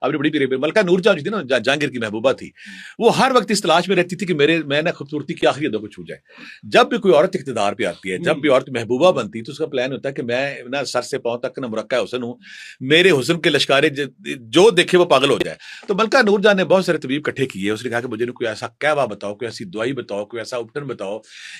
आपने बड़ी प्यारी मलका नूरजहां जो थी ना, जहांगीर की महबूबा थी, वो हर वक्त इस तलाश में रहती थी कि मैं ना खूबसूरती की आखिरी हदों को छू जाए। जब भी कोई औरत इख्तिदार पे आती है, जब भी औरत महबूबा बनती है, तो उसका प्लान होता है कि मैं ना सर से पांव तक ना मुरक्का हुस्न हूं, मेरे हुस्न के लश्कारे जो देखे वो पागल हो जाए। तो मलका नूरजहां ने बहुत सारे तबीब इकट्ठे किए। उसने कहा कि मुझे कोई ऐसा कहवा बताओ, कोई ऐसी दवाई बताओ, कोई ऐसा उपटन बताओ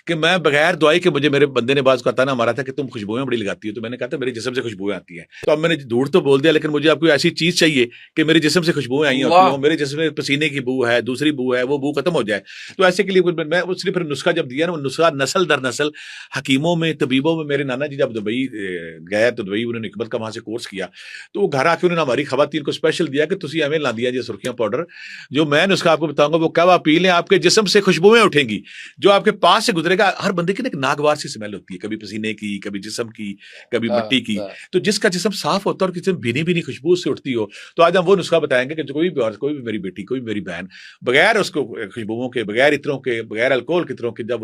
कि मैं बगैर दवाई के, मुझे मेरे बंदे ने बाज का ताना मारा था कि तुम खुशबुएं बड़ी लगाती हो, तो मैंने कहा था मेरे जिस्म से खुशबुएं आती हैं। तो अब मैंने झूठ तो बोल दिया, लेकिन मुझे अब कोई ऐसी चीज चाहिए कि मेरे जिस्म से खुशबुएं आई होती हो, मेरे जिस्म में पसीने की बू है, दूसरी बू है, वो बू खत्म हो जाए। तो ऐसे के लिए मैं उसने फिर नुस्खा जब दिया ना, वो नुस्खा नस्ल दर नस्ल हकीमों में, तबीबों में, मेरे नाना जी जब दुबई गए तो दुबई उन्होंने हिकमत का वहां से कोर्स किया, तो वो घर आके उन्होंने हमारी खवातीन को स्पेशल दिया कि तुसी हमें ला दिया जी सुर्खियां पाउडर, जो मैं नुस्खा आपको बताऊंगा वो कहवा पी लें, आपके जिस्म से खुशबुएं उठेंगी। जो आपके पास से गुजरेगा, हर बंदे की ना एक नागवार सी स्मेल होती है, कभी पसीने की, कभी जिस्म की, कभी मिट्टी की। तो जिसका जिस्म साफ होता है और किसी भीनी भीनी खुशबू से उठती हो, तो आज हम वो नुस्खा बताएंगे कि जो कोई भी औरत, कोई भी मेरी बेटी, कोई भी मेरी बहन बगैर उसको खुशबुओं के, बगैर इत्रों के, बगैर अल्कोहल के इत्रों के, जब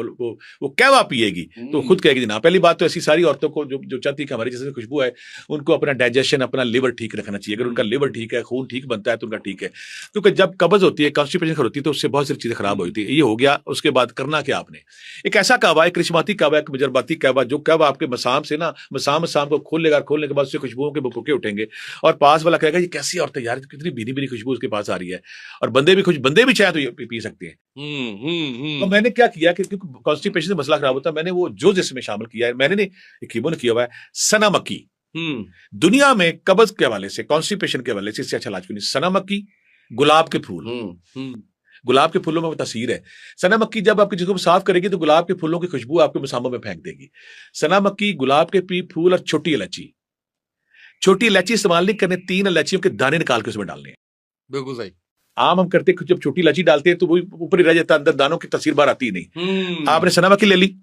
वो कहवा पिएगी तो खुद कहेगी जी ना। पहली बात तो ऐसी सारी औरतों को जो चाहती है कि हमारे जिसमें खुशबू है, उनको अपना डाइजेशन, अपना लिवर ठीक रखना चाहिए। अगर उनका लिवर ठीक है, खून ठीक बनता है, तो उनका ठीक है। क्योंकि जब कब्ज होती है, कॉन्स्टिपेशन होती है, तो उससे बहुत सारी चीजें खराब होती है। ये हो गया। उसके बाद करना क्या आपने, एक ऐसा कहवा, एक करिश्माती कहवा, एक मुजरबाती कहवा, जो कहवा आपके मसाम से ना, मसाम को खोलने के बाद उससे खुशबुओं के बुके उठेंगे, और पास वाला कहेगा ये कैसी औरत है यार, कितनी भीनी भीनी खुशबू उसके पास आ रही है। और बंदे भी चाहे तो ये पी सकते हैं। तो मैंने क्या किया कि क्योंकि कॉन्स्टिपेशन से मसला खराब होता है, मैंने वो जो जिसमें शामिल किया है, मैंने नहीं, हकीमों ने किया हुआ है, सना मक्की। दुनिया में कब्ज के हवाले से, कॉन्स्टिपेशन के हवाले से इससे अच्छा इलाज कोई नहीं। सना मक्की, गुलाब के फूल, गुलाब के फूलों में वो तासीर है। सना मक्की जब आपके जिसको साफ करेगी तो गुलाब के फूलों की खुशबू आपके मसामों में फेंक देगी। सना मक्की, गुलाब के फूल और छोटी इलायची। छोटी इलायची इस्तेमाल नहीं करने, 3 इलायचियों के दाने निकाल के उसमें डालने हैं। बिल्कुल सही। आम हम करते जब छोटी इलायची डालते हैं तो वो ऊपर ही रह जाता है, अंदर दानों की तासीर बाहर आती ही नहीं। आपने सना मक्की ले ली,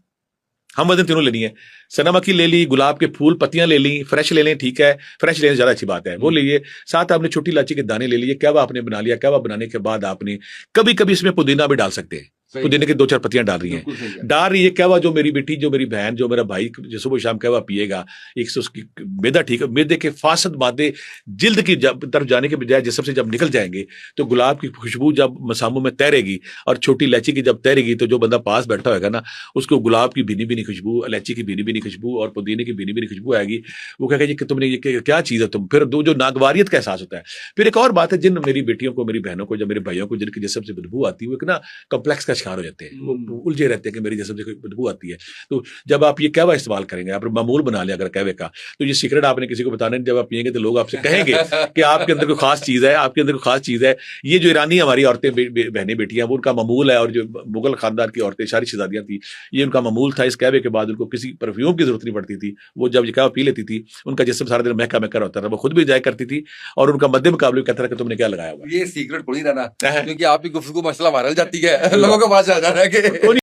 हम वजन तीनों लेनी है। सना मक्की ले ली, गुलाब के फूल पत्तियां ले ली, फ्रेश ले लें, ठीक है, फ्रेश लेने ज्यादा अच्छी बात है, वो लीजिए। साथ आपने छोटी इलायची के दाने ले लिए। कहवा आपने बना लिया। कहवा बनाने के बाद आपने कभी कभी इसमें पुदीना भी डाल सकते हैं। पुदीने की 2-4 पत्तियां डाल रही है। कहवा जो मेरी बेटी, जो मेरी बहन, जो मेरा भाई जो सुबह शाम कहवा पिएगा, एक से उसकी मैदा ठीक है, मैदे के फासद मादे जिल्द की तरफ जाने के बजाय जिस्म से जब निकल जाएंगे, तो गुलाब की खुशबू जब मसामों में तैरेगी और छोटी इलायची की जब तैरेगी, तो जो बंदा पास बैठा होगा ना, उसको गुलाब की भीनी भीनी खुशबू, इलायची की भीनी भीनी खुशबू और पुदीने की भीनी भीनी खुशबू आएगी। वो कहेगा जी कि तुमने ये क्या चीज है तुम। फिर जो नागवारियत का एहसास होता है। फिर एक और बात है, जिन मेरी बेटियों को, मेरी बहनों को, जब मेरे भाइयों को जिनकी जिस्म से बदबू आती है, वो एक ना कॉम्प्लेक्स का शिकार हो जाते हैं, वो उलझे रहते हैं कि मेरी जिस्म से कोई बदबू आती है। तो जब आप ये कहवा इस्तेमाल करेंगे, आप मामूल बना लिया अगर कहवे का, तो ये सीक्रेट आपने किसी को बताना नहीं। जब आप पिएंगे तो लोग आपसे कहेंगे कि आपके अंदर कोई खास चीज है, आपके अंदर कोई खास चीज है। ये जो ईरानी हमारी औरतें, बहनें, बेटियां, वो उनका मामूल है। और जो मुगल खानदान की औरतें, सारी शहजादियां थी, ये उनका मामूल था। इस कहवे के बाद उनको किसी परफ्यूम की जरूरत नहीं पड़ती थी। वो जब ये कहवा पी लेती थी, उनका जिस्म सारा दिन महका महका होता था। वो खुद भी जाया करती थी और उनका मध्य मुकाबले कहता था कि तुमने क्या लगाया हुआ। ये सीक्रेट थोड़ी रहना, क्योंकि आपकी गुफ्तगू मसला वायरल जाती है, लोगों को पता चल जाता है कि